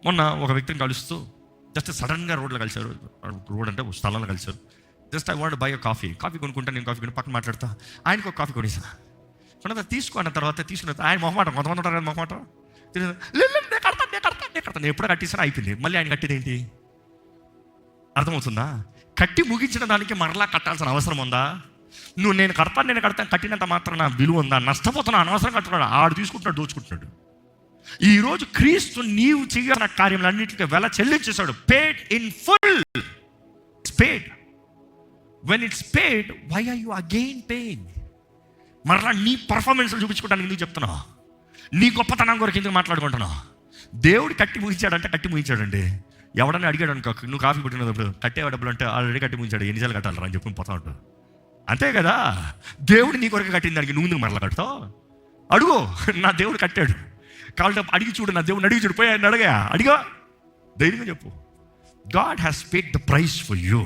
మొన్న ఒక వ్యక్తిని కలుస్తూ జస్ట్ సడన్గా రోడ్లో కలిశారు. రోడ్ అంటే స్థలంలో కలిశారు. Just I want buy coffee కొనుక్కుంటా. నేను కాఫీ కొని పక్కన మాట్లాడతా. ఆయనకు ఒక కాఫీ కొనేసా. కొన్న తీసుకున్న తర్వాత తీసుకున్న ఆయన మొహమాట కొంతమంది ఉంటారు కదా, మొహమాట నేను కడతాను ఎప్పుడో కట్టేసాను, అయిపోయింది. మళ్ళీ ఆయన కట్టేది ఏంటి? అర్థమవుతుందా? కట్టి ముగించిన దానికి మరలా కట్టాల్సిన అవసరం ఉందా? నువ్వు నేను కడతాను కట్టినంత మాత్రం నా విలువ ఉందా? నష్టపోతున్నా, అనవసరం కట్టుకున్నాడు. ఆడు తీసుకుంటున్నాడు, దోచుకుంటున్నాడు. ఈరోజు క్రీస్తు నీవు చేయాల్సిన కార్యములన్నింటికి వెల చెల్లించేశాడు. Paid in full. It's paid. When it's paid, why are you again paying? మరలా నీ పర్ఫార్మెన్స్లు చూపించుకోవడానికి ఎందుకు చెప్తున్నావు? నీ గొప్పతనం కొరకు ఎందుకు మాట్లాడుకుంటున్నావు? దేవుడు కట్టి ముగించాడండి. ఎవడన్నా అడిగాడు అనుకో, నువ్వు కాఫీ పెట్టినప్పుడు కట్టే డబ్బులు అంటే ఆల్రెడీ కట్టి ముగించాడు, ఎన్నిసార్లు కట్టాలరా అని చెప్పి పోతా ఉంటాడు. అంతే కదా? దేవుడు నీ కొరకు కట్టిన దానికి నువ్వు ఎందుకు మరలా కడతావు? అడుగు, నా దేవుడు కట్టాడు కాబట్టి అడిగి చూడు, నా దేవుడిని అడిగి చూడు. పోయి ఆయన అడిగా ధైర్యంగా చెప్పు. God has paid the price for you.